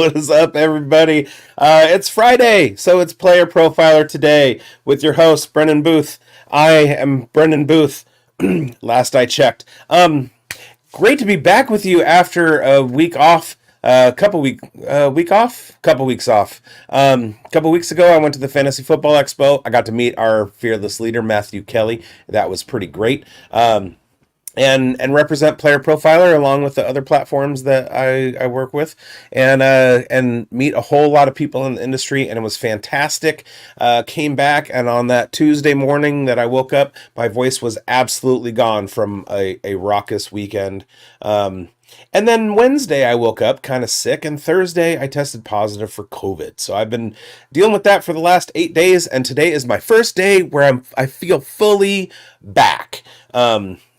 What is up, everybody? It's Friday, so it's Player Profiler today with your host, Brendon Booth. I am Brendon Booth, last I checked. Great to be back with you after a week off. Couple weeks off. Couple weeks ago, I went to the Fantasy Football Expo. I got to meet our fearless leader, Matthew Kelly. That was pretty great. And represent Player Profiler along with the other platforms that I work with, and meet a whole lot of people in the industry, and it was fantastic. Came back, and on that Tuesday morning that I woke up, my voice was absolutely gone from a raucous weekend. And then Wednesday I woke up kind of sick, and Thursday I tested positive for COVID. So I've been dealing with that for the last 8 days, and today is my first day where I feel fully back.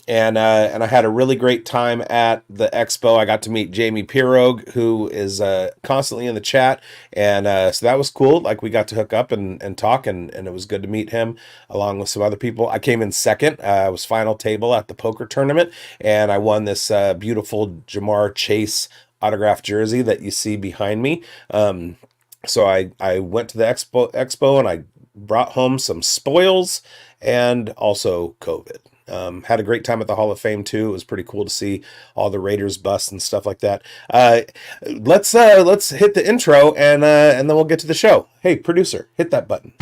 And I had a really great time at the expo. I got to meet Jamie Pirogue, who is constantly in the chat, and so that was cool. Like, we got to hook up and talk, and it was good to meet him along with some other people. I came in second. I was final table at the poker tournament, and I won this beautiful Jamar Chase autographed jersey that you see behind me. So I went to the expo and I brought home some spoils and also COVID. Had a great time at the Hall of Fame too. It was pretty cool to see all the Raiders busts and stuff like that. Let's hit the intro and then we'll get to the show. Hey, producer, hit that button.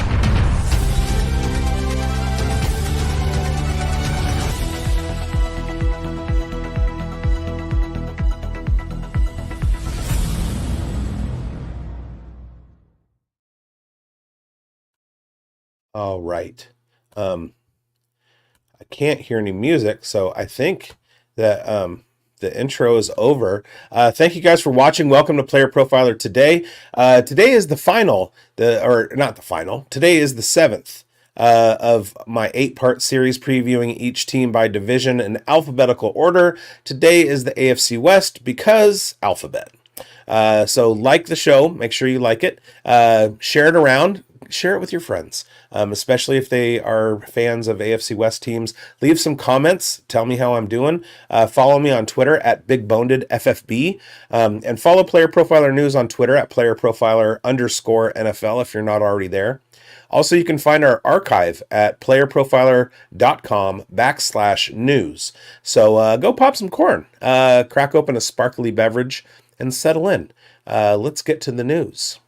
All right. I can't hear any music, so I think that the intro is over. Thank you guys for watching. Welcome to Player Profiler today. Today is the final, not the final. Today is the 7th of my 8-part series previewing each team by division in alphabetical order. Today is the AFC West because alphabet. So like the show, make sure you like it. Share it around. Share it with your friends, especially if they are fans of AFC West teams. Leave some comments. Tell me how I'm doing. Follow me on Twitter at BigBonedFFB, and follow Player Profiler News on Twitter at PlayerProfiler_NFL if you're not already there. Also, you can find our archive at playerprofiler.com/news. So go pop some corn, crack open a sparkly beverage, and settle in. Let's get to the news.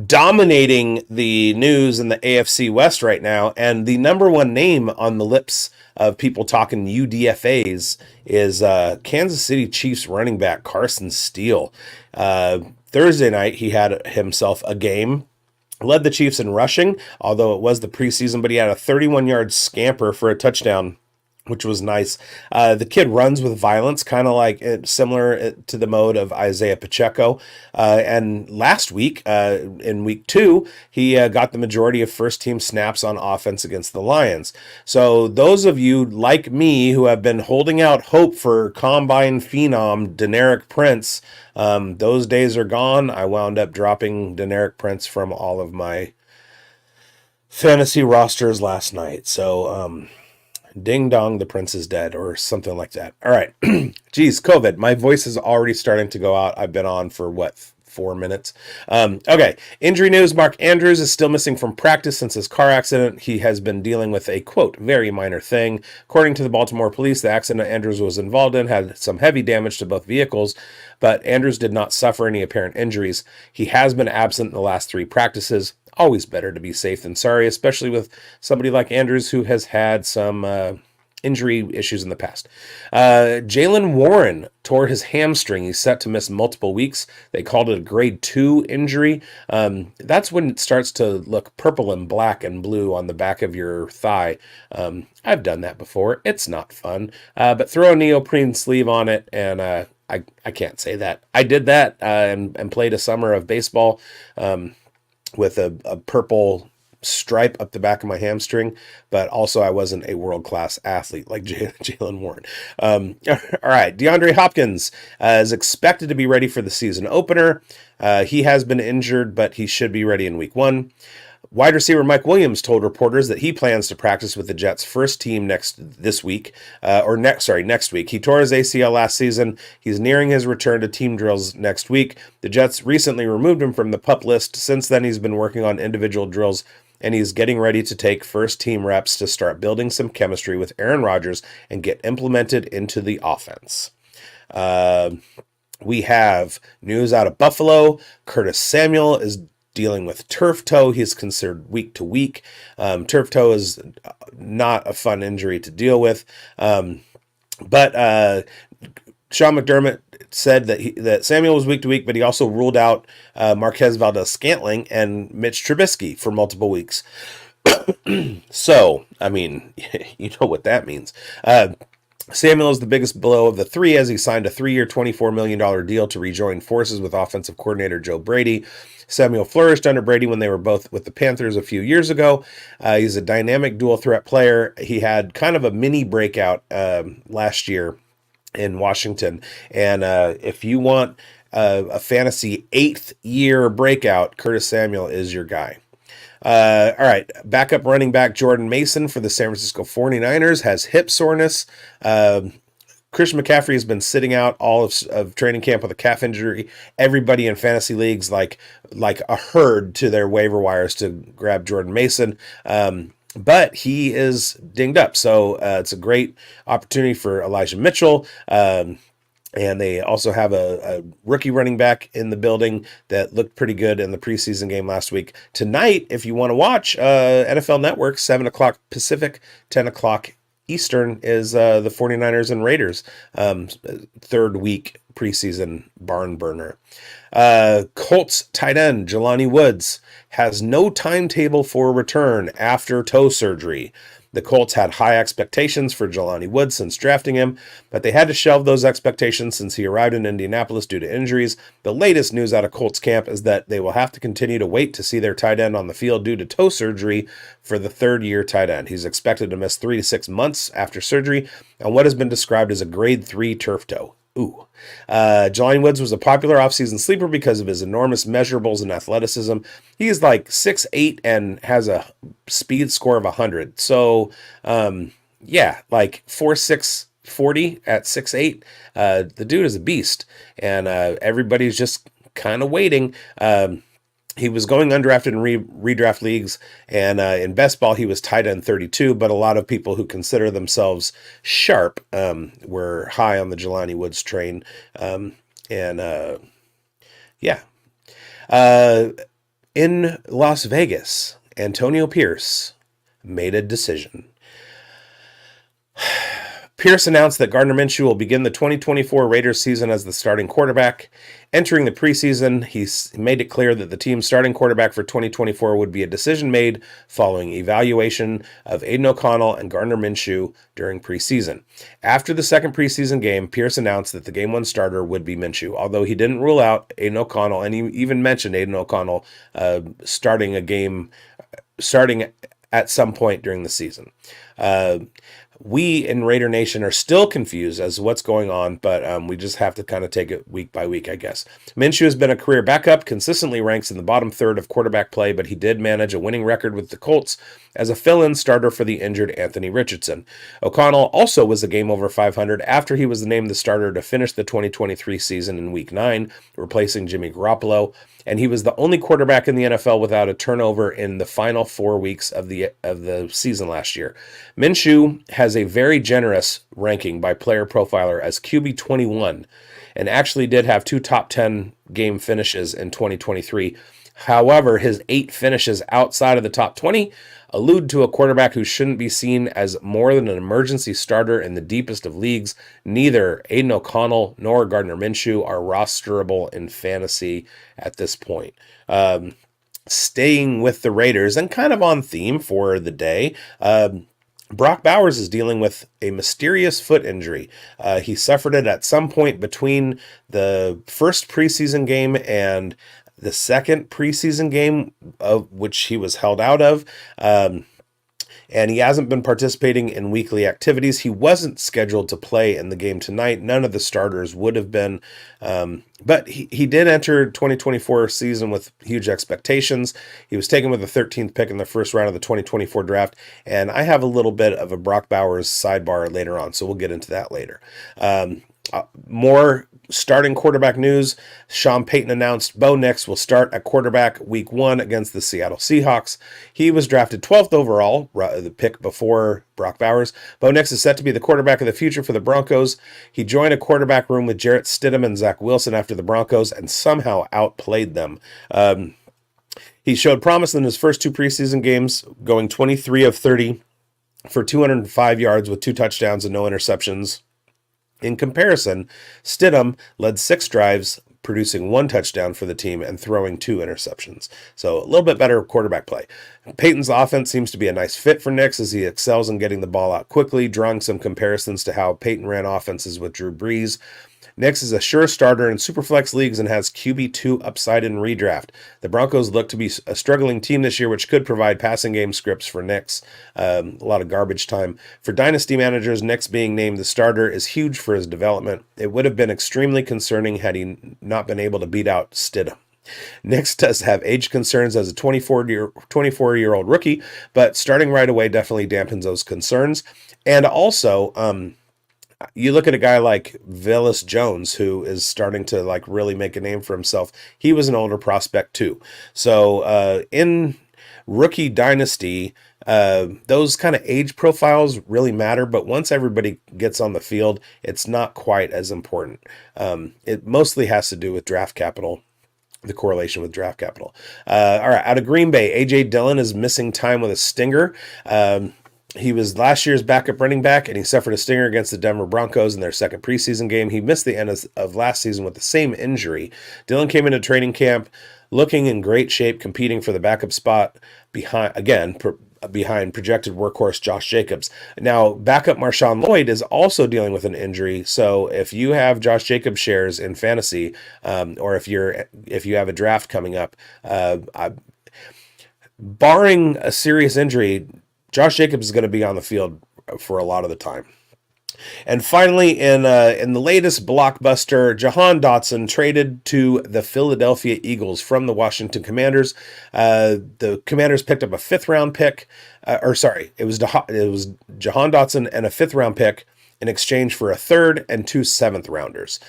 Dominating the news in the AFC West right now, and the number one name on the lips of people talking UDFAs is Kansas City Chiefs running back Carson Steele. Thursday night, he had himself a game. Led the Chiefs in rushing, although it was the preseason, but he had a 31-yard scamper for a touchdown, which was nice. The kid runs with violence, kind of like similar to the mode of Isaiah Pacheco. And last week, in week 2, he got the majority of first-team snaps on offense against the Lions. So those of you like me who have been holding out hope for combine phenom Deneric Prince, those days are gone. I wound up dropping Deneric Prince from all of my fantasy rosters last night. So, ding dong, the prince is dead, or something like that. All right. Geez, COVID. My voice is already starting to go out. I've been on for 4 minutes. Okay. Injury news. Mark Andrews is still missing from practice since his car accident. He has been dealing with a, quote, very minor thing. According to the Baltimore police, the accident Andrews was involved in had some heavy damage to both vehicles, but Andrews did not suffer any apparent injuries. He has been absent in the last 3 practices. Always better to be safe than sorry, especially with somebody like Andrews who has had some injury issues in the past. Jaylen Warren tore his hamstring. He's set to miss multiple weeks. They called it a grade 2 injury. That's when it starts to look purple and black and blue on the back of your thigh. I've done that before. It's not fun. But throw a neoprene sleeve on it, and I can't say that. I did that and played a summer of baseball with a purple stripe up the back of my hamstring, but also I wasn't a world-class athlete like Jaylen Warren. All right, DeAndre Hopkins is expected to be ready for the season opener. He has been injured, but he should be ready in week 1. Wide receiver Mike Williams told reporters that he plans to practice with the Jets' first team next week. He tore his ACL last season. He's nearing his return to team drills next week. The Jets recently removed him from the PUP list. Since then, he's been working on individual drills, and he's getting ready to take first team reps to start building some chemistry with Aaron Rodgers and get implemented into the offense. We have news out of Buffalo. Curtis Samuel is dealing with turf toe. He's considered week to week. Turf toe is not a fun injury to deal with. But Sean McDermott said that Samuel was week to week, but he also ruled out Marquez Valdez-Scantling and Mitch Trubisky for multiple weeks. So, I mean, you know what that means. Samuel is the biggest blow of the three, as he signed a 3-year, $24 million deal to rejoin forces with offensive coordinator Joe Brady. Samuel flourished under Brady when they were both with the Panthers a few years ago. He's a dynamic dual threat player. He had kind of a mini breakout last year in Washington. And if you want a fantasy 8th year breakout, Curtis Samuel is your guy. All right, backup running back Jordan Mason for the San Francisco 49ers has hip soreness. Christian McCaffrey has been sitting out all of training camp with a calf injury. Everybody in fantasy leagues like a herd to their waiver wires to grab Jordan Mason. But he is dinged up, so it's a great opportunity for Elijah Mitchell. And they also have a rookie running back in the building that looked pretty good in the preseason game last week. Tonight, if you want to watch, NFL Network, 7 o'clock Pacific, 10 o'clock Eastern, is the 49ers and Raiders third week preseason barn burner. Colts tight end Jelani Woods has no timetable for return after toe surgery. The Colts had high expectations for Jelani Woods since drafting him, but they had to shelve those expectations since he arrived in Indianapolis due to injuries. The latest news out of Colts camp is that they will have to continue to wait to see their tight end on the field due to toe surgery for the third-year tight end. He's expected to miss 3 to 6 months after surgery on what has been described as a grade 3 turf toe. Jelani Woods was a popular offseason sleeper because of his enormous measurables and athleticism. He's like 6'8" and has a speed score of 100. So, like 4'6", 40 at 6'8". The dude is a beast, and everybody's just kind of waiting. He was going undrafted in redraft leagues, and in best ball, he was tight end 32, but a lot of people who consider themselves sharp were high on the Jelani Woods train. In Las Vegas, Antonio Pierce made a decision. Pierce announced that Gardner Minshew will begin the 2024 Raiders season as the starting quarterback. Entering the preseason, he made it clear that the team's starting quarterback for 2024 would be a decision made following evaluation of Aiden O'Connell and Gardner Minshew during preseason. After the second preseason game, Pierce announced that the Game 1 starter would be Minshew, although he didn't rule out Aiden O'Connell, and he even mentioned Aiden O'Connell starting at some point during the season. We in Raider Nation are still confused as to what's going on, but we just have to kind of take it week by week, I guess. Minshew has been a career backup, consistently ranks in the bottom third of quarterback play, but he did manage a winning record with the Colts as a fill-in starter for the injured Anthony Richardson. O'Connell also was a game over 500 after he was named the starter to finish the 2023 season in Week 9, replacing Jimmy Garoppolo, and he was the only quarterback in the NFL without a turnover in the final 4 weeks of the season last year. Minshew has a very generous ranking by Player Profiler as QB 21, and actually did have 2 top 10 game finishes in 2023. However, his 8 finishes outside of the top 20 allude to a quarterback who shouldn't be seen as more than an emergency starter in the deepest of leagues. Neither Aiden O'Connell nor Gardner Minshew are rosterable in fantasy at this point. Staying with the Raiders and kind of on theme for the day, Brock Bowers is dealing with a mysterious foot injury. He suffered it at some point between the first preseason game and the second preseason game, of which he was held out of. and he hasn't been participating in weekly activities. He wasn't scheduled to play in the game tonight. None of the starters would have been, but he did enter 2024 season with huge expectations. He was taken with the 13th pick in the first round of the 2024 draft, and I have a little bit of a Brock Bowers sidebar later on, so we'll get into that later. More starting quarterback news. Sean Payton announced Bo Nix will start at quarterback week 1 against the Seattle Seahawks. He was drafted 12th overall, the pick before Brock Bowers. Bo Nix is set to be the quarterback of the future for the Broncos. He joined a quarterback room with Jarrett Stidham and Zach Wilson after the Broncos and somehow outplayed them. He showed promise in his first 2 preseason games, going 23 of 30 for 205 yards with 2 touchdowns and no interceptions. In comparison, Stidham led 6 drives, producing 1 touchdown for the team and throwing 2 interceptions. So a little bit better quarterback play. Peyton's offense seems to be a nice fit for Nix as he excels in getting the ball out quickly, drawing some comparisons to how Peyton ran offenses with Drew Brees. Nix is a sure starter in Superflex leagues and has QB2 upside in redraft. The Broncos look to be a struggling team this year, which could provide passing game scripts for Nix. A lot of garbage time. For dynasty managers, Nix being named the starter is huge for his development. It would have been extremely concerning had he not been able to beat out Stidham. Nix does have age concerns as a 24-year-old rookie, but starting right away definitely dampens those concerns. And also, you look at a guy like Velus Jones, who is starting to like really make a name for himself. He was an older prospect too. So in rookie dynasty, those kind of age profiles really matter, but once everybody gets on the field, it's not quite as important. It mostly has to do with draft capital. The correlation with draft capital. All right, out of Green Bay, A.J. Dillon is missing time with a stinger. He was last year's backup running back, and he suffered a stinger against the Denver Broncos in their second preseason game. He missed the end of last season with the same injury. Dillon came into training camp looking in great shape, competing for the backup spot behind projected workhorse Josh Jacobs. Now, backup Marshawn Lloyd is also dealing with an injury, so if you have Josh Jacobs shares in fantasy, or if you have a draft coming up, barring a serious injury, Josh Jacobs is going to be on the field for a lot of the time. And finally, in the latest blockbuster, Jahan Dotson traded to the Philadelphia Eagles from the Washington Commanders. The Commanders picked up a 5th-round pick. It was Jahan Dotson and a 5th-round pick in exchange for a 3rd and 2 7th-rounders.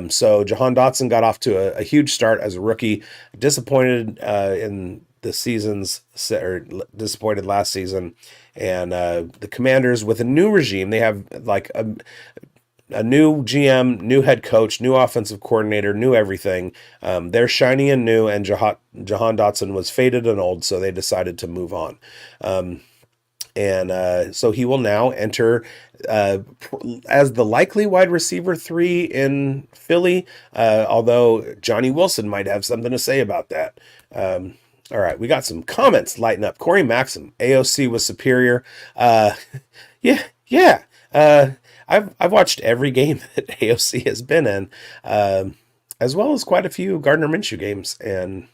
So Jahan Dotson got off to a huge start as a rookie. Disappointed in the seasons, or disappointed last season, and the Commanders with a new regime, they have like a new GM, new head coach, new offensive coordinator, new everything. They're shiny and new, and Jahan Dotson was faded and old, so they decided to move on. So he will now enter as the likely wide receiver 3 in Philly, although Johnny Wilson might have something to say about that. All right, we got some comments lighting up. Corey Maxim, AOC was superior. Yeah. I've watched every game that AOC has been in, as well as quite a few Gardner Minshew games. And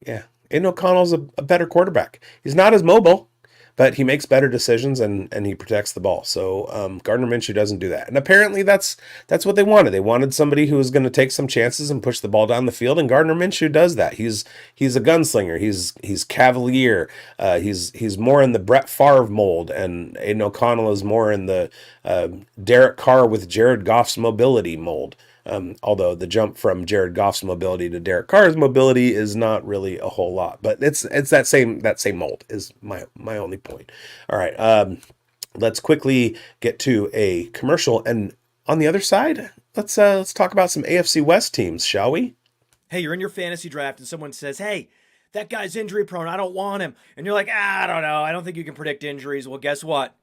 yeah, Aiden O'Connell's a better quarterback. He's not as mobile, but he makes better decisions and he protects the ball. So Gardner Minshew doesn't do that. And apparently that's what they wanted. They wanted somebody who was going to take some chances and push the ball down the field, and Gardner Minshew does that. He's a gunslinger. He's cavalier. He's more in the Brett Favre mold, and Aiden O'Connell is more in the Derek Carr with Jared Goff's mobility mold. Although the jump from Jared Goff's mobility to Derek Carr's mobility is not really a whole lot, but it's that same mold is my only point. All right, let's quickly get to a commercial, and on the other side, let's talk about some AFC West teams, shall we? Hey, you're in your fantasy draft, and someone says, "Hey, that guy's injury prone. I don't want him," and you're like, "I don't know. I don't think you can predict injuries." Well, guess what?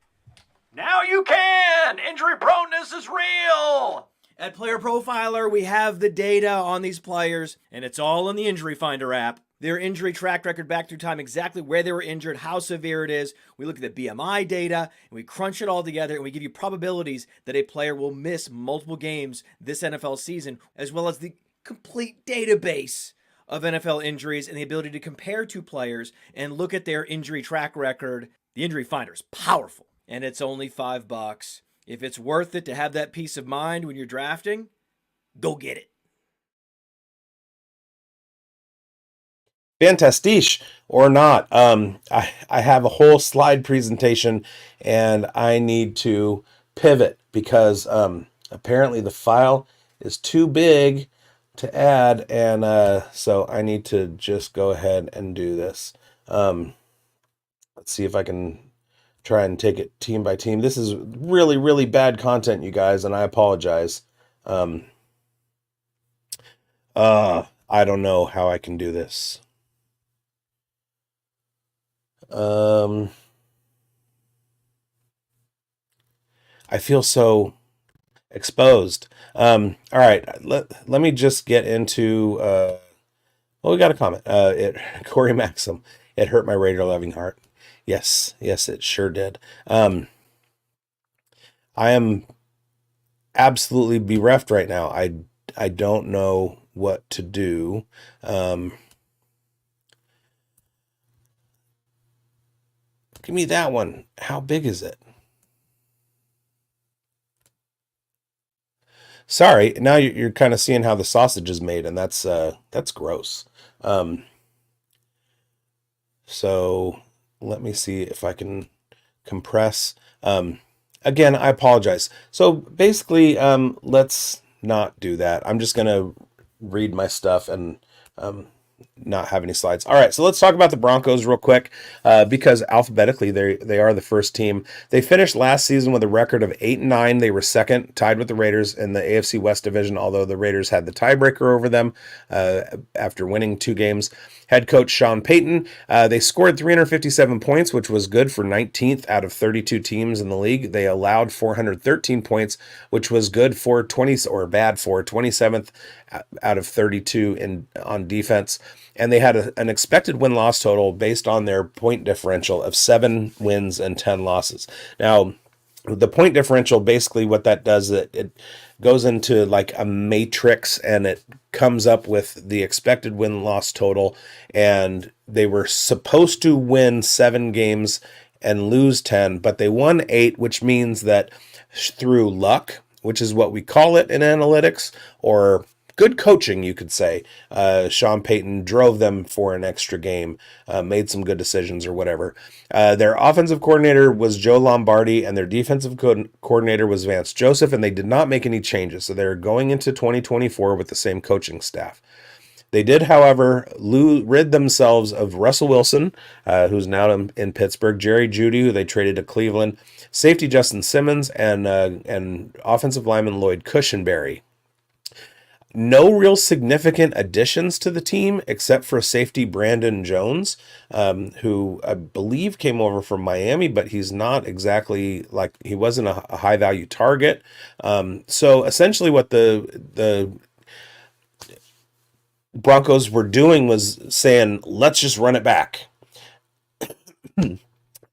Now you can. Injury proneness is real. At Player Profiler, we have the data on these players, and it's all in the Injury Finder app. Their injury track record back through time, exactly where they were injured, how severe it is. We look at the BMI data, and we crunch it all together, and we give you probabilities that a player will miss multiple games this NFL season, as well as the complete database of NFL injuries and the ability to compare two players and look at their injury track record. The Injury Finder is powerful, and it's only $5. If it's worth it to have that peace of mind when you're drafting, go get it. Fantastiche or not. I have a whole slide presentation and I need to pivot because apparently the file is too big to add, and so I need to just go ahead and do this. Let's see if I can try and take it team by team. This is really, really bad content, you guys, and I apologize. I don't know how I can do this. I feel so exposed. All right, let me just get into. Well, we got a comment. Corey Maxim. It hurt my Raider loving heart. Yes, it sure did. I am absolutely bereft right now. I don't know what to do. Give me that one. How big is it? Sorry, now you're kind of seeing how the sausage is made, and that's gross. So let me see if I can compress. Again, I apologize. So basically, let's not do that. I'm just gonna read my stuff and not have any slides. All right, so let's talk about the Broncos real quick, because alphabetically they are the first team. They finished last season with a record of 8-9. They were second, tied with the Raiders in the AFC West division, although the Raiders had the tiebreaker over them after winning 2 games. Head coach Sean Payton, they scored 357 points, which was good for 19th out of 32 teams in the league. They allowed 413 points, which was good for 27th out of 32 on defense. And they had an expected win-loss total based on their point differential of 7 wins and 10 losses. Now, the point differential, basically what that does, it goes into like a matrix and it comes up with the expected win-loss total. And they were supposed to win 7 games and lose 10, but they won 8, which means that through luck, which is what we call it in analytics, or good coaching, you could say, Sean Payton drove them for an extra game, made some good decisions or whatever. Their offensive coordinator was Joe Lombardi, and their defensive coordinator was Vance Joseph, and they did not make any changes. So they're going into 2024 with the same coaching staff. They did, however, rid themselves of Russell Wilson, who's now in Pittsburgh, Jerry Jeudy, who they traded to Cleveland, safety Justin Simmons, and offensive lineman Lloyd Cushenberry. No real significant additions to the team except for safety Brandon Jones, who I believe came over from Miami, but he's not exactly he wasn't a high value target. So essentially what the Broncos were doing was saying, let's just run it back.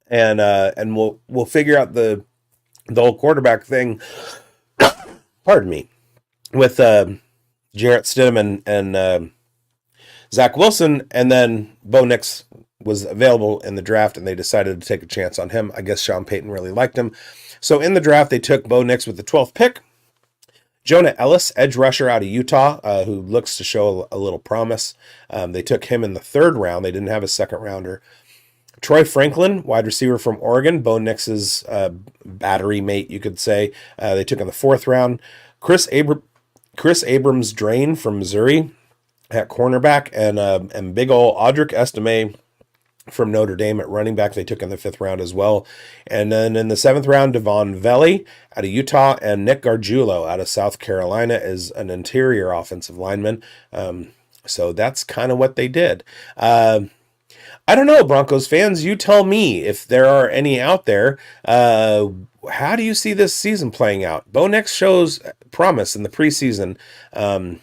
and we'll figure out the whole quarterback thing. Pardon me. With Jarrett Stidham and Zach Wilson, and then Bo Nix was available in the draft, and they decided to take a chance on him. I guess Sean Payton really liked him. So in the draft, they took Bo Nix with the 12th pick. Jonah Ellis, edge rusher out of Utah, who looks to show a little promise. They took him in the 3rd round. They didn't have a second rounder. Troy Franklin, wide receiver from Oregon, Bo Nix's battery mate, you could say. They took in the 4th round. Chris Abrams Drain from Missouri at cornerback, and big ol' Audric Estime from Notre Dame at running back. They took in the 5th round as well. And then in the 7th round, Devon Velley out of Utah, and Nick Gargiulo out of South Carolina is an interior offensive lineman. So that's kind of what they did. I don't know, Broncos fans, you tell me if there are any out there. How do you see this season playing out? Bo Nix shows promise in the preseason, and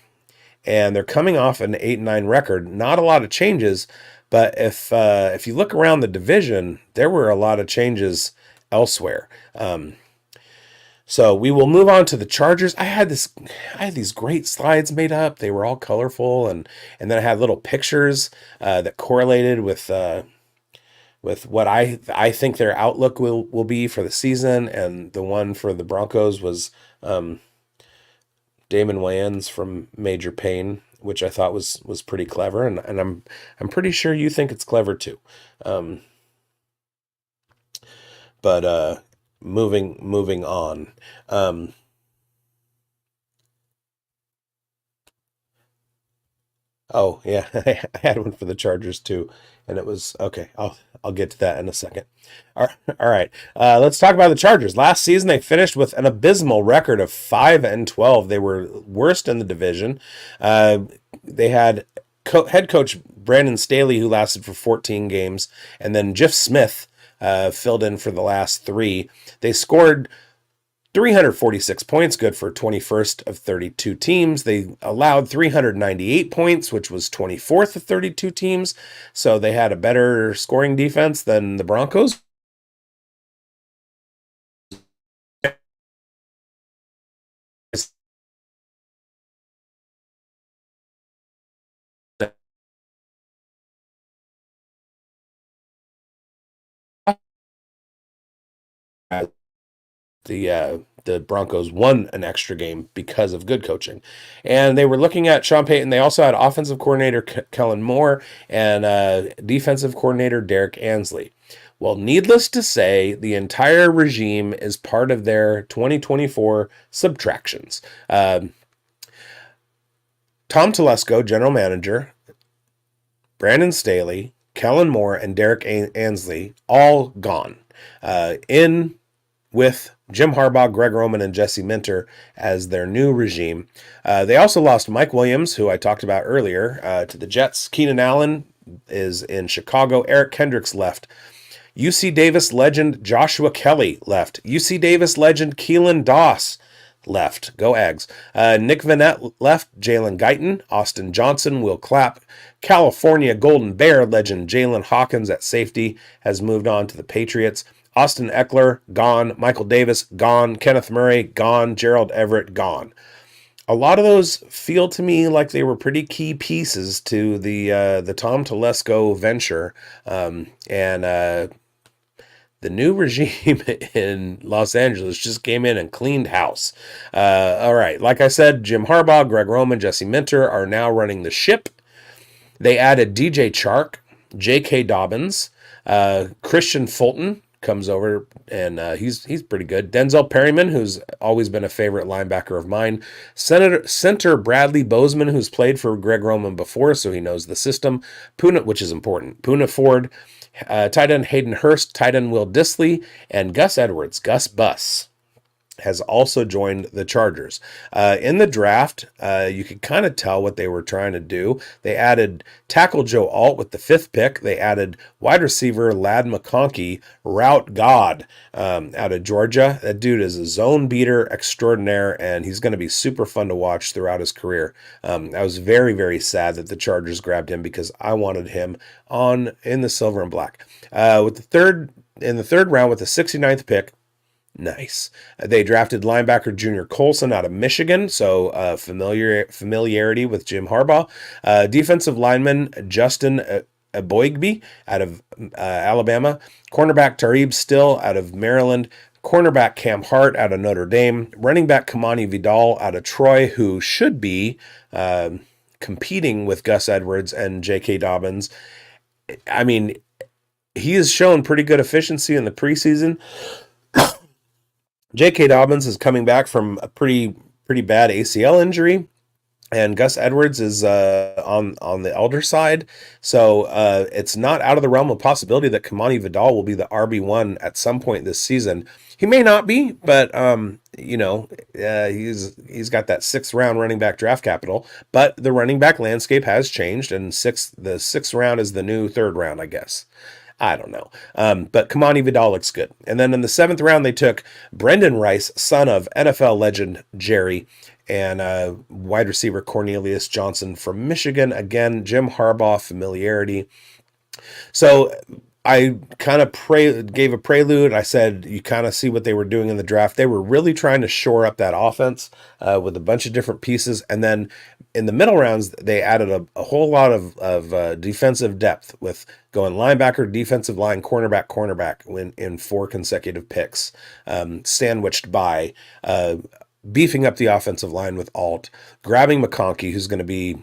they're coming off an 8-9 record. Not a lot of changes, but if you look around the division, there were a lot of changes elsewhere. So we will move on to the Chargers. I had these great slides made up. They were all colorful, and then I had little pictures that correlated with what I think their outlook will be for the season. And the one for the Broncos was Damon Wayans from Major Pain, which I thought was pretty clever, and I'm pretty sure you think it's clever too. But moving on. Oh yeah, I had one for the Chargers too, and it was okay. I'll get to that in a second. All right. Let's talk about the Chargers. Last season, they finished with an abysmal record of 5-12. They were worst in the division. They had head coach Brandon Staley, who lasted for 14 games, and then Jeff Smith filled in for the last 3. They scored 346 points, good for 21st of 32 teams. They allowed 398 points, which was 24th of 32 teams. So they had a better scoring defense than the Broncos. The Broncos won an extra game because of good coaching. And they were looking at Sean Payton. They also had offensive coordinator Kellen Moore and defensive coordinator Derek Ansley. Well, needless to say, the entire regime is part of their 2024 subtractions. Tom Telesco, general manager, Brandon Staley, Kellen Moore, and Derek Ansley all gone. In with Jim Harbaugh, Greg Roman, and Jesse Minter as their new regime. They also lost Mike Williams, who I talked about earlier, to the Jets. Keenan Allen is in Chicago. Eric Kendricks left. UC Davis legend Joshua Kelly left. UC Davis legend Keelan Doss left. Go Ags. Nick Vanette left. Jalen Guyton, Austin Johnson, Will Clapp. California Golden Bear legend Jalen Hawkins at safety has moved on to the Patriots. Austin Eckler, gone. Michael Davis, gone. Kenneth Murray, gone. Gerald Everett, gone. A lot of those feel to me like they were pretty key pieces to the Tom Telesco venture. The new regime in Los Angeles just came in and cleaned house. All right. Like I said, Jim Harbaugh, Greg Roman, Jesse Minter are now running the ship. They added DJ Chark, J.K. Dobbins, Christian Fulton comes over, and he's pretty good. Denzel Perryman, who's always been a favorite linebacker of mine. Center Bradley Bozeman, who's played for Greg Roman before, so he knows the system. Puna, which is important. Puna Ford, tight end Hayden Hurst, tight end Will Dissly, and Gus Edwards, Gus Bus, has also joined the Chargers. In the draft, you could kind of tell what they were trying to do. They added tackle Joe Alt with the 5th pick. They added wide receiver Ladd McConkey, route god, out of Georgia. That dude is a zone beater extraordinaire, and he's going to be super fun to watch throughout his career. I was very, very sad that the Chargers grabbed him because I wanted him in the silver and black. In the third round with the 69th pick, nice. They drafted linebacker Junior Colson out of Michigan, so familiarity with Jim Harbaugh. Defensive lineman Justin Aboigbe out of Alabama. Cornerback Tarib Still out of Maryland. Cornerback Cam Hart out of Notre Dame. Running back Kamani Vidal out of Troy, who should be competing with Gus Edwards and J.K. Dobbins. I mean, he has shown pretty good efficiency in the preseason. J.K. Dobbins is coming back from a pretty bad ACL injury, and Gus Edwards is on the elder side. So it's not out of the realm of possibility that Kamani Vidal will be the RB1 at some point this season. He may not be, but he's got that 6th round running back draft capital. But the running back landscape has changed, and the 6th round is the new 3rd round, I guess. I don't know. But Kamani Vidal looks good. And then in the 7th round, they took Brendan Rice, son of NFL legend Jerry, and wide receiver Cornelius Johnson from Michigan. Again, Jim Harbaugh familiarity. So I kind of gave a prelude. I said you kind of see what they were doing in the draft. They were really trying to shore up that offense with a bunch of different pieces, and then in the middle rounds they added a whole lot of defensive depth with going linebacker, defensive line, cornerback in 4 consecutive picks, sandwiched by beefing up the offensive line with Alt, grabbing McConkey, who's going to be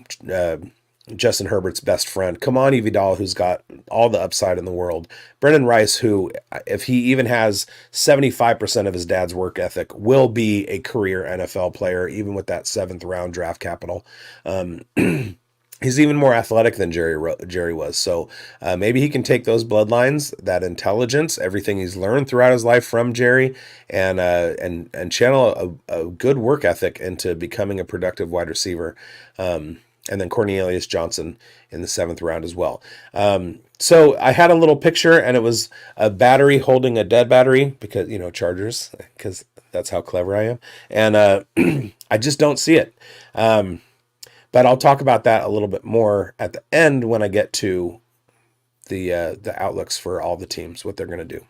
Justin Herbert's best friend, Kamani Vidal, who's got all the upside in the world, Brendan Rice, who, if he even has 75% of his dad's work ethic, will be a career NFL player, even with that 7th round draft capital. He's even more athletic than Jerry was. So maybe he can take those bloodlines, that intelligence, everything he's learned throughout his life from Jerry, and channel a good work ethic into becoming a productive wide receiver. And then Cornelius Johnson in the 7th round as well. So I had a little picture, and it was a battery holding a dead battery because, Chargers, because that's how clever I am. And I just don't see it. But I'll talk about that a little bit more at the end when I get to the outlooks for all the teams, what they're going to do.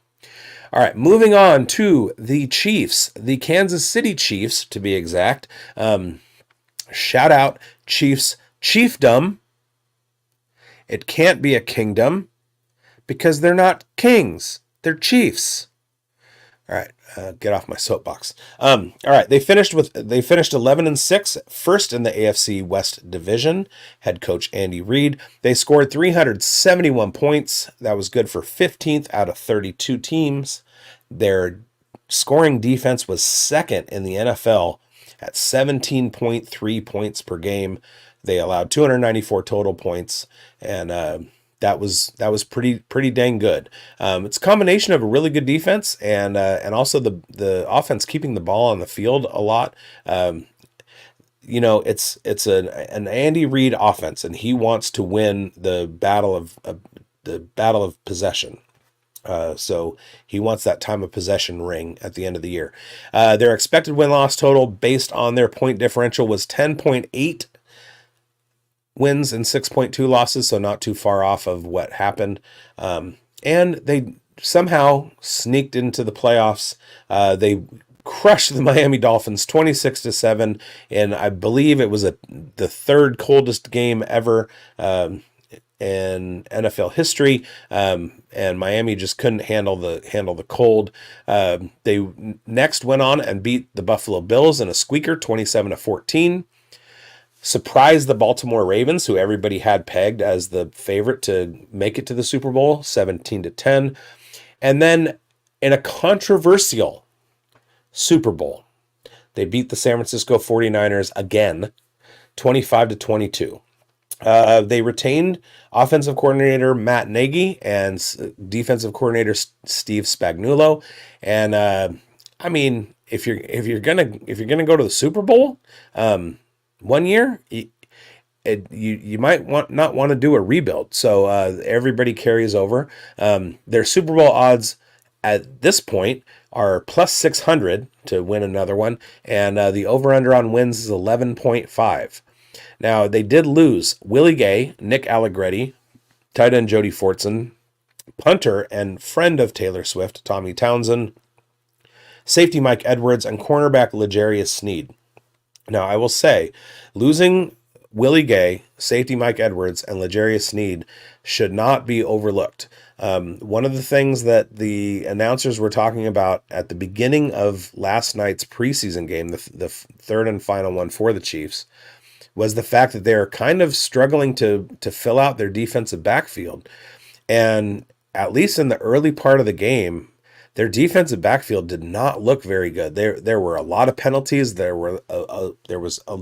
All right, moving on to the Chiefs, the Kansas City Chiefs, to be exact. Shout out Chiefs chiefdom. It can't be a kingdom because they're not kings. They're chiefs. All right, get off my soapbox. All right, they finished 11-6, first in the AFC West division. Head coach Andy Reid. They scored 371 points. That was good for 15th out of 32 teams. Their scoring defense was second in the NFL at 17.3 points per game. They allowed 294 total points, and that was pretty dang good. It's a combination of a really good defense and also the offense keeping the ball on the field a lot. It's an Andy Reid offense, and he wants to win the battle of possession. So he wants that time of possession ring at the end of the year. Their expected win-loss total based on their point differential was 10.8 wins and 6.2 losses, so not too far off of what happened. And they somehow sneaked into the playoffs. They crushed the Miami Dolphins 26-7, and I believe it was the 3rd coldest game ever in NFL history. And Miami just couldn't handle the cold. They next went on and beat the Buffalo Bills in a squeaker, 27-14. Surprised the Baltimore Ravens, who everybody had pegged as the favorite to make it to the Super Bowl, 17-10. And then in a controversial Super Bowl, they beat the San Francisco 49ers again, 25-22. They retained offensive coordinator Matt Nagy and defensive coordinator Steve Spagnuolo. And I mean, if you're gonna go to the Super Bowl, one year, you might not want to do a rebuild. So everybody carries over. Their Super Bowl odds at this point are plus 600 to win another one, and the over-under on wins is 11.5. Now, they did lose Willie Gay, Nick Allegretti, tight end Jody Fortson, punter and friend of Taylor Swift, Tommy Townsend, safety Mike Edwards, and cornerback L'Jarius Sneed. Now, I will say, losing Willie Gay, safety Mike Edwards, and L'Jarius Sneed should not be overlooked. One of the things that the announcers were talking about at the beginning of last night's preseason game, the 3rd and final one for the Chiefs, was the fact that they're kind of struggling to fill out their defensive backfield. And at least in the early part of the game, their defensive backfield did not look very good. There were a lot of penalties. There was a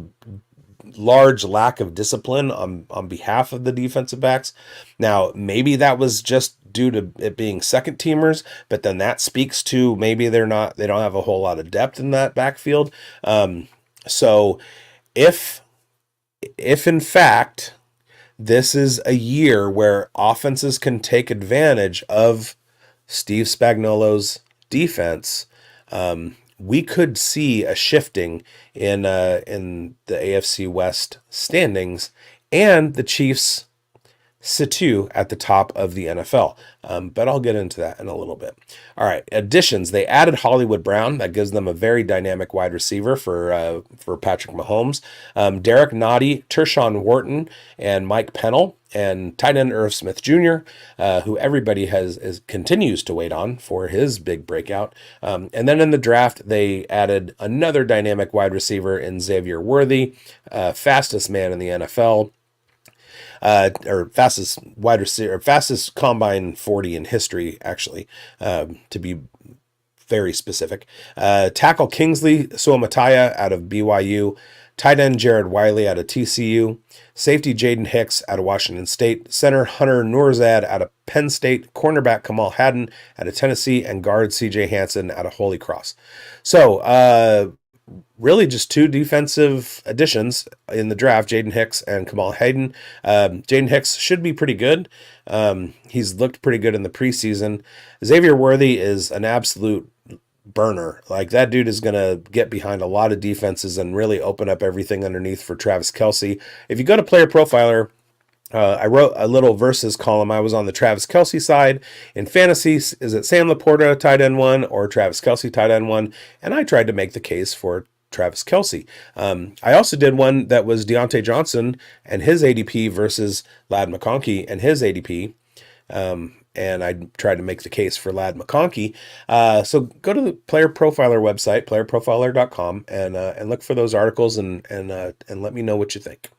large lack of discipline on behalf of the defensive backs. Now, maybe that was just due to it being second teamers, but then that speaks to maybe they don't have a whole lot of depth in that backfield. So if in fact this is a year where offenses can take advantage of Steve Spagnuolo's defense, we could see a shifting in the AFC West standings, and the Chiefs situ at the top of the NFL. But I'll get into that in a little bit. All right, additions. They added Hollywood Brown. That gives them a very dynamic wide receiver for Patrick Mahomes. Derek Nottie, Tershawn Wharton, and Mike Pennell, and tight end Irv Smith Jr., who everybody continues to wait on for his big breakout. And then in the draft, they added another dynamic wide receiver in Xavier Worthy, fastest man in the NFL. Or fastest wide receiver, fastest combine 40 in history, actually, to be very specific. Tackle Kingsley Suamataya out of BYU, tight end Jared Wiley out of TCU, safety Jaden Hicks out of Washington State, center Hunter Nourzad out of Penn State, cornerback Kamal Haddon out of Tennessee, and guard CJ Hansen out of Holy Cross. So, really just two defensive additions in the draft, Jaden Hicks and Kamal Haddon. Jaden Hicks should be pretty good. He's looked pretty good in the preseason. Xavier Worthy is an absolute burner. Like, that dude is going to get behind a lot of defenses and really open up everything underneath for Travis Kelce. If you go to Player Profiler, I wrote a little versus column. I was on the Travis Kelce side. In fantasy, is it Sam Laporta tight end 1 or Travis Kelce tight end 1? And I tried to make the case for Travis Kelce. I also did one that was Deontay Johnson and his ADP versus Ladd McConkey and his ADP. And I tried to make the case for Ladd McConkey. So go to the Player Profiler website, playerprofiler.com, and look for those articles and let me know what you think.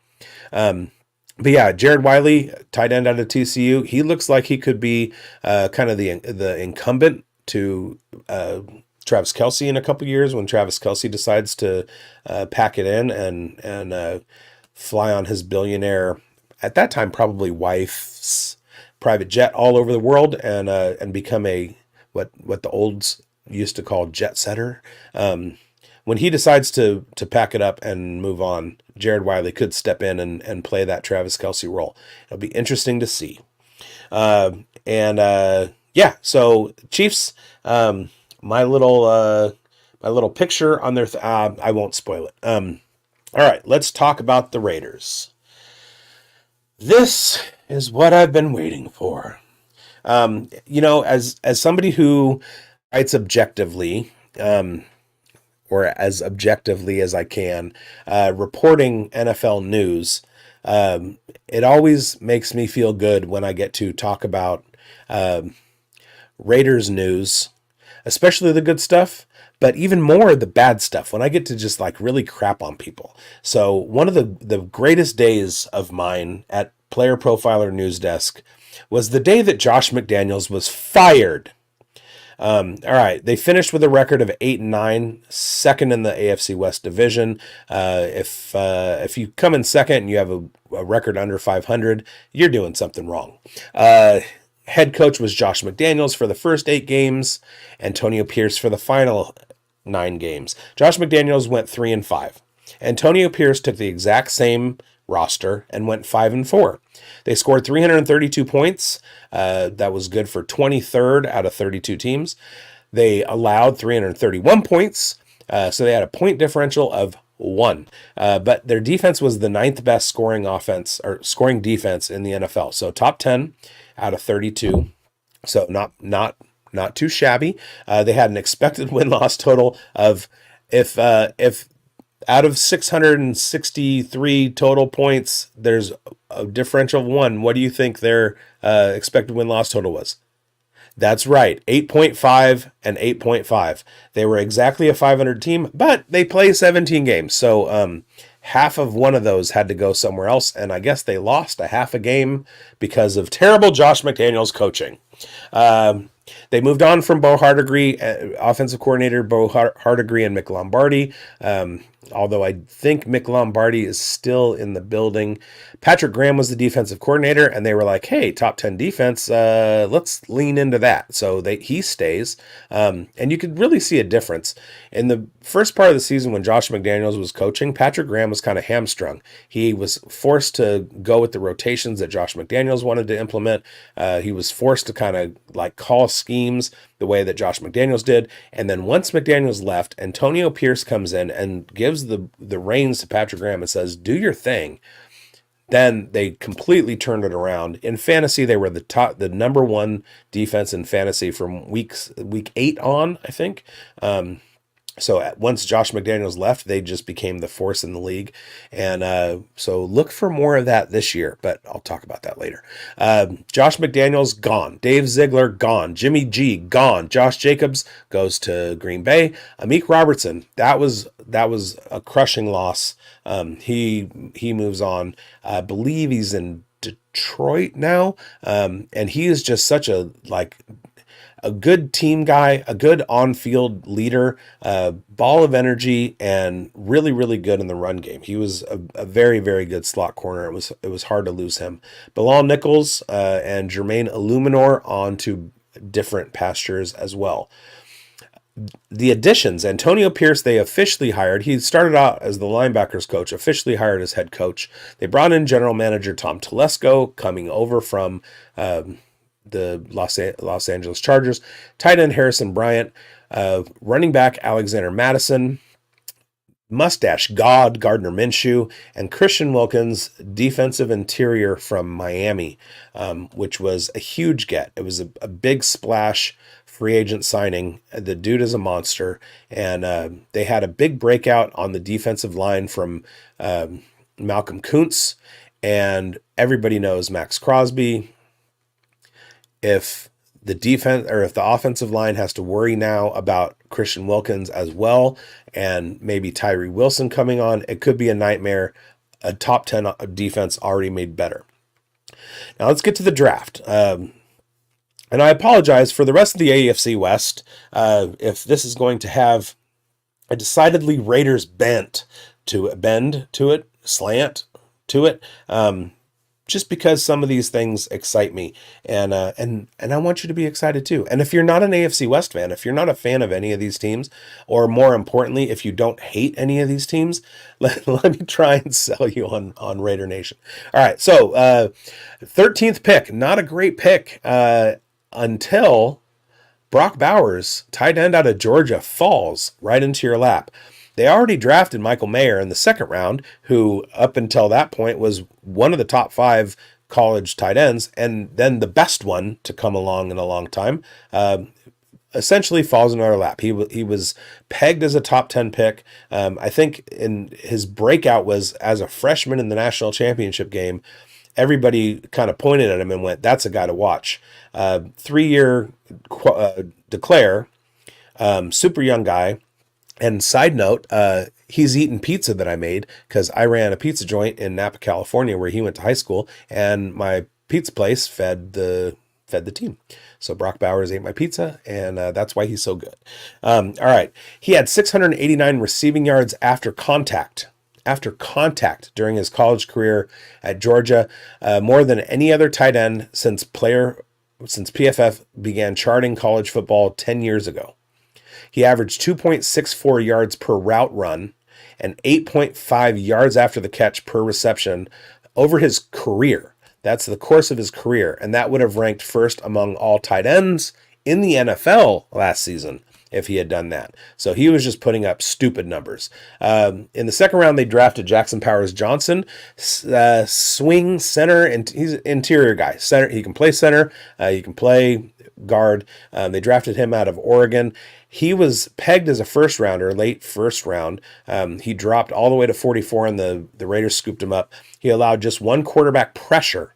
But yeah, Jared Wiley, tight end out of TCU, he looks like he could be kind of the incumbent to Travis Kelce in a couple years when Travis Kelce decides to pack it in and fly on his billionaire, at that time probably wife's private jet all over the world and become a what the olds used to call jet setter. When he decides to pack it up and move on, Jared Wiley could step in and play that Travis Kelce role. It'll be interesting to see. Yeah, so Chiefs, my little picture on their, I won't spoil it. All right, let's talk about the Raiders. This is what I've been waiting for. As somebody who writes objectively, or as objectively as I can, reporting NFL news, it always makes me feel good when I get to talk about Raiders news, especially the good stuff, but even more the bad stuff, when I get to just like really crap on people. So one of the greatest days of mine at Player Profiler News Desk was the day that Josh McDaniels was fired. All right, they finished with a record of 8-9, second in the AFC West division. If you come in second and you have a record under 500, you're doing something wrong. Head coach was Josh McDaniels for the first 8 games, Antonio Pierce for the final 9 games. Josh McDaniels went 3-5. Antonio Pierce took the exact same roster and went 5-4. They scored 332 points. That was good for 23rd out of 32 teams. They allowed 331 points. So they had a point differential of 1. But their defense was the 9th best scoring defense in the NFL. So top 10 out of 32. So not too shabby. They had an expected win-loss total of, if out of 663 total points, there's a differential of 1. What do you think their expected win-loss total was? That's right, 8.5 and 8.5. They were exactly a 500 team, but they play 17 games. So half of one of those had to go somewhere else, and I guess they lost a half a game because of terrible Josh McDaniels coaching. They moved on from Bo Hardegree, offensive coordinator Bo Hardegree and Mick Lombardi. Although I think Mick Lombardi is still in the building. Patrick Graham was the defensive coordinator, and they were like, hey, top 10 defense, let's lean into that. So he stays. And you could really see a difference. In the first part of the season when Josh McDaniels was coaching, Patrick Graham was kind of hamstrung. He was forced to go with the rotations that Josh McDaniels wanted to implement. He was forced to kind of like call schemes the way that Josh McDaniels did. And then once McDaniels left, Antonio Pierce comes in and gives the reins to Patrick Graham and says, do your thing. Then they completely turned it around. In fantasy, they were the number one defense in fantasy from week 8 on, I think. So once Josh McDaniels left, they just became the force in the league. And so look for more of that this year, but I'll talk about that later. Josh McDaniels, gone. Dave Ziegler, gone. Jimmy G, gone. Josh Jacobs goes to Green Bay. Amik Robertson, that was a crushing loss. He moves on. I believe he's in Detroit now. And he is just such a good team guy, a good on-field leader, ball of energy, and really, really good in the run game. He was a very, very good slot corner. It was hard to lose him. Bilal Nichols and Jermaine Illuminor on to different pastures as well. The additions, Antonio Pierce, they officially hired. He started out as the linebackers coach, officially hired as head coach. They brought in general manager Tom Telesco, coming over from the Los Angeles Chargers. Tight end Harrison Bryant, running back Alexander Madison, mustache god Gardner Minshew, and Christian Wilkins, defensive interior from Miami, which was a huge get. It was a big splash free agent signing. The dude is a monster, and they had a big breakout on the defensive line from Malcolm Kuntz, and everybody knows Max Crosby. If the defense or if the offensive line has to worry now about Christian Wilkins as well, and maybe Tyree Wilson coming on, it could be a nightmare. A top 10 defense already made better. Now let's get to the draft. And I apologize for the rest of the AFC West. If this is going to have a decidedly Raiders bend to it, slant to it, just because some of these things excite me, and I want you to be excited too. And if you're not an AFC West fan, if you're not a fan of any of these teams, or more importantly, if you don't hate any of these teams, let me try and sell you on Raider Nation. All right, so 13th pick, not a great pick until Brock Bowers, tight end out of Georgia, falls right into your lap. They already drafted Michael Mayer in the second round, who up until that point was one of the top 5 college tight ends, and then the best one to come along in a long time. Essentially falls in our lap. He was pegged as a top 10 pick. I think in his breakout was as a freshman in the national championship game. Everybody kind of pointed at him and went, "That's a guy to watch." 3-year declare, super young guy. And side note, he's eaten pizza that I made because I ran a pizza joint in Napa, California, where he went to high school, and my pizza place fed the team. So Brock Bowers ate my pizza, and that's why he's so good. All right, he had 689 receiving yards after contact during his college career at Georgia, more than any other tight end since PFF began charting college football 10 years ago. He averaged 2.64 yards per route run and 8.5 yards after the catch per reception over his career. That's the course of his career, and that would have ranked first among all tight ends in the NFL last season if he had done that. So he was just putting up stupid numbers. In the second round, they drafted Jackson Powers Johnson, swing center, and he's an interior guy. Center, he can play center, he can play guard. They drafted him out of Oregon. He was pegged as a first rounder, late first round. He dropped all the way to 44, and the Raiders scooped him up. He allowed just one quarterback pressure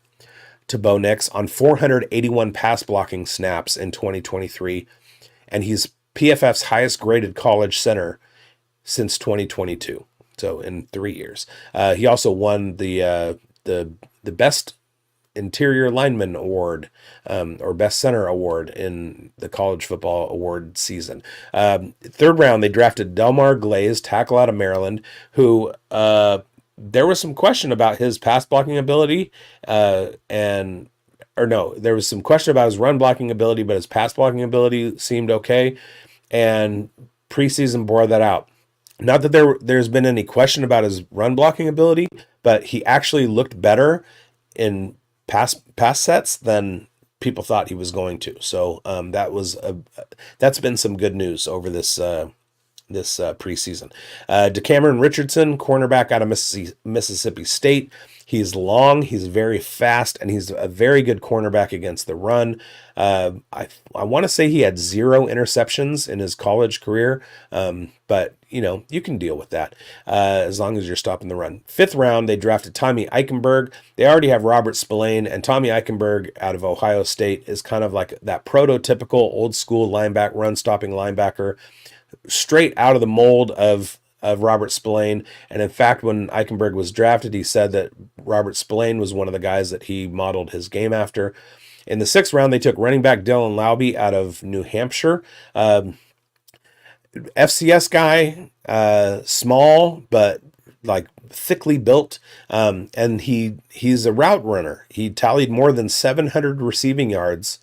to Bo Nix on 481 pass blocking snaps in 2023, and he's PFF's highest graded college center since 2022. So in 3 years, he also won the best interior lineman award, or best center award in the college football award season. Third round, they drafted Delmar Glaze, tackle out of Maryland, who there was some question about his pass blocking ability, there was some question about his run blocking ability, but his pass blocking ability seemed okay, and preseason bore that out. Not that there's been any question about his run blocking ability, but he actually looked better in pass sets than people thought he was going to. So that's been some good news over this preseason. DeCameron Richardson, cornerback out of Mississippi State. He's long, he's very fast, and he's a very good cornerback against the run. I want to say he had 0 interceptions in his college career, but you can deal with that as long as you're stopping the run. 5th round, they drafted Tommy Eichenberg. They already have Robert Spillane, and Tommy Eichenberg out of Ohio State is kind of like that prototypical old school linebacker, run stopping linebacker, straight out of the mold of Robert Spillane. And in fact, when Eichenberg was drafted, he said that Robert Spillane was one of the guys that he modeled his game after. In the 6th round, they took running back Dylan Laube out of New Hampshire. FCS guy, small, but like thickly built. And he's a route runner. He tallied more than 700 receiving yards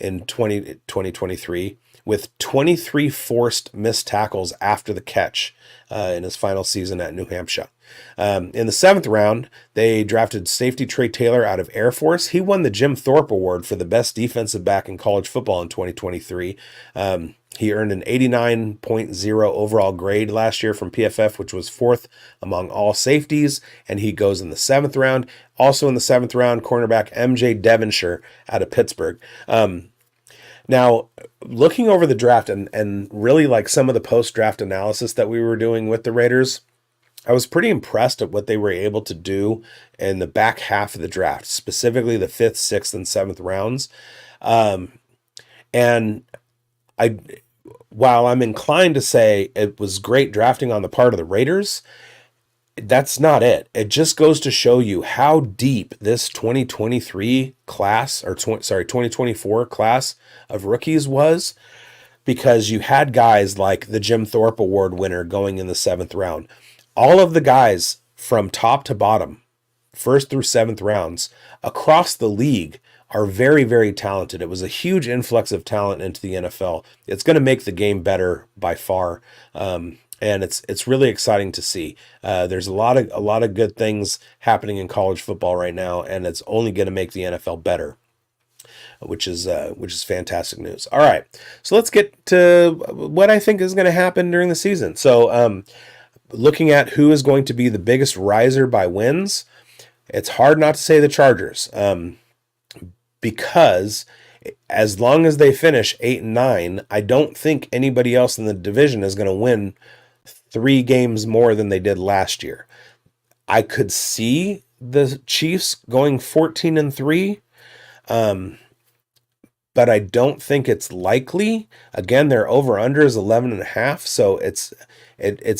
in 2023. With 23 forced missed tackles after the catch in his final season at New Hampshire. In the 7th round, they drafted safety Trey Taylor out of Air Force. He won the Jim Thorpe Award for the best defensive back in college football in 2023. He earned an 89.0 overall grade last year from PFF, which was 4th among all safeties, and he goes in the 7th round. Also in the 7th round, cornerback MJ Devonshire out of Pittsburgh. Now, looking over the draft and really like some of the post-draft analysis that we were doing with the Raiders, I was pretty impressed at what they were able to do in the back half of the draft, specifically the 5th, 6th, and 7th rounds. And while I'm inclined to say it was great drafting on the part of the Raiders, that's not it. It just goes to show you how deep this 2023 class, 2024 class of rookies was, because you had guys like the Jim Thorpe Award winner going in the 7th round. All of the guys from top to bottom, 1st through 7th rounds across the league are very, very talented. It was a huge influx of talent into the NFL. It's going to make the game better by far. And it's really exciting to see. There's a lot of good things happening in college football right now, and it's only going to make the NFL better, which is fantastic news. All right, so let's get to what I think is going to happen during the season. So, looking at who is going to be the biggest riser by wins, it's hard not to say the Chargers, because as long as they finish 8-9, I don't think anybody else in the division is going to win 3 games more than they did last year. I could see the Chiefs going 14-3, but I don't think it's likely. Again, their over/under is 11.5, so it's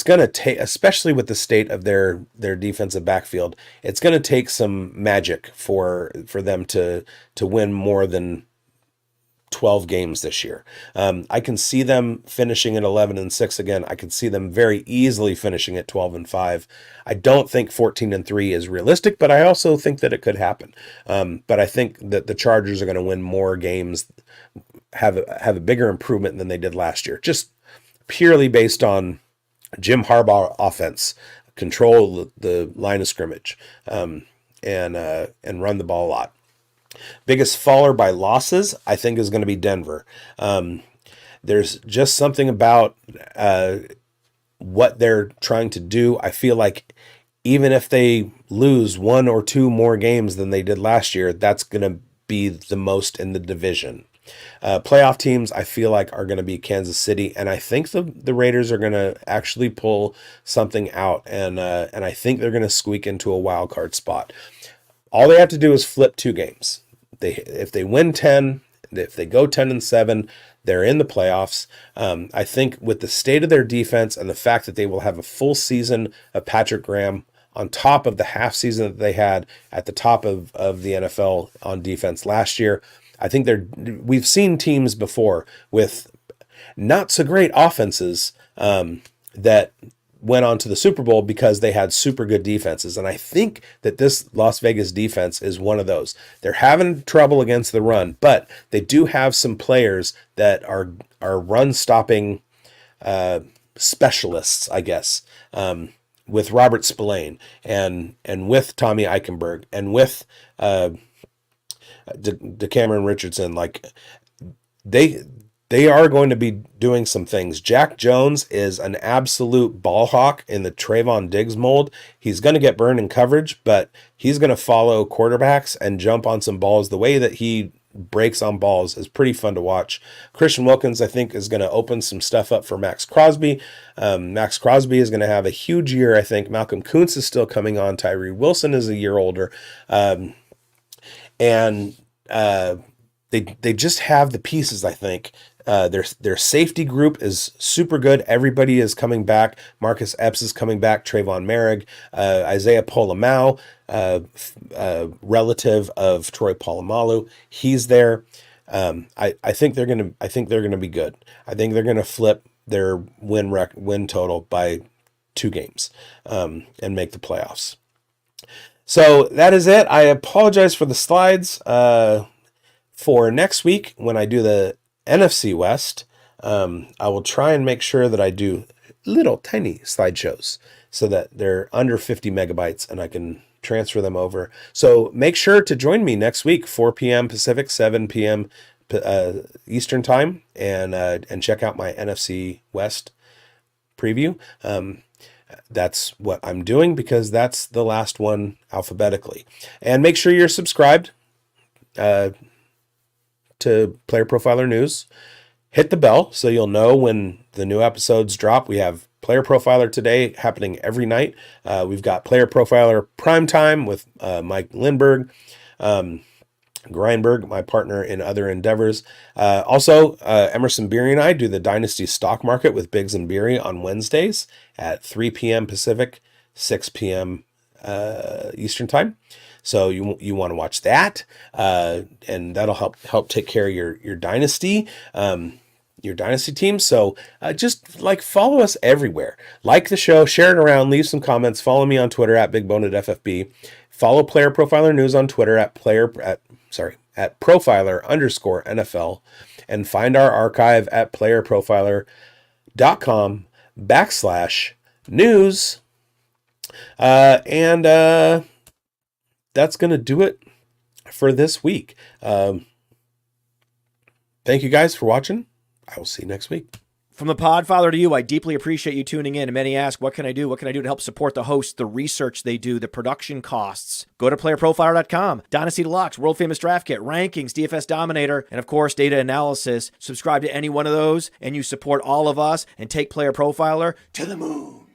going to take, especially with the state of their defensive backfield, it's going to take some magic for them to win more than 12 games this year. I can see them finishing at 11-6 again. I can see them very easily finishing at 12-5. I don't think 14-3 is realistic, but I also think that it could happen. But I think that the Chargers are going to win more games, have a bigger improvement than they did last year, just purely based on Jim Harbaugh offense, control the line of scrimmage, and run the ball a lot. Biggest faller by losses, I think, is going to be Denver. There's just something about what they're trying to do. I feel like even if they lose 1 or 2 more games than they did last year, that's going to be the most in the division. Playoff teams, I feel like, are going to be Kansas City, and I think the Raiders are going to actually pull something out, and I think they're going to squeak into a wild card spot. All they have to do is flip 2 games. If they win 10, if they go 10-7, they're in the playoffs. I think with the state of their defense and the fact that they will have a full season of Patrick Graham on top of the half season that they had at the top of the NFL on defense last year, I think we've seen teams before with not so great offenses that went on to the Super Bowl because they had super good defenses. And I think that this Las Vegas defense is one of those. They're having trouble against the run, but they do have some players that are run stopping specialists, I guess, with Robert Spillane and with Tommy Eichenberg and with DeCameron Richardson. Like they are going to be doing some things. Jack Jones is an absolute ball hawk in the Trayvon Diggs mold. He's going to get burned in coverage, but he's going to follow quarterbacks and jump on some balls. The way that he breaks on balls is pretty fun to watch. Christian Wilkins, I think, is going to open some stuff up for Max Crosby. Max Crosby is going to have a huge year, I think. Malcolm Kuntz is still coming on. Tyree Wilson is a year older. And they just have the pieces, I think. Their safety group is super good. Everybody is coming back. Marcus Epps is coming back. Trayvon Merrick, Isaiah Polamau, relative of Troy Polamalu, he's there. I think they're gonna be good. I think they're gonna flip their win total by 2 games and make the playoffs. So that is it. I apologize for the slides. For next week, when I do the NFC West, I will try and make sure that I do little tiny slideshows so that they're under 50 megabytes and I can transfer them over. So make sure to join me next week, 4 p.m. Pacific, 7 p.m. Eastern time, and check out my NFC West preview. That's what I'm doing because that's the last one alphabetically. And make sure you're subscribed to Player Profiler News. Hit the bell so you'll know when the new episodes drop. We have Player Profiler Today happening every night. We've got Player Profiler Primetime with Mike Lindbergh, Greinberg, my partner in other endeavors. Also, Emerson Beery and I do the Dynasty Stock Market with Biggs and Beery on Wednesdays at 3 p.m. Pacific, 6 p.m. Eastern Time. So you want to watch that, and that'll help take care of your dynasty, team. So just follow us everywhere. Like the show, share it around, leave some comments. Follow me on Twitter at BigBonedFFB. Follow Player Profiler News on Twitter at Profiler_NFL, and find our archive at playerprofiler.com/news. That's going to do it for this week. Thank you guys for watching. I will see you next week. From the Podfather to you, I deeply appreciate you tuning in. And many ask, what can I do? What can I do to help support the hosts, the research they do, the production costs? Go to playerprofiler.com, Dynasty Deluxe, World Famous Draft Kit, Rankings, DFS Dominator, and of course, data analysis. Subscribe to any one of those, and you support all of us and take Player Profiler to the moon.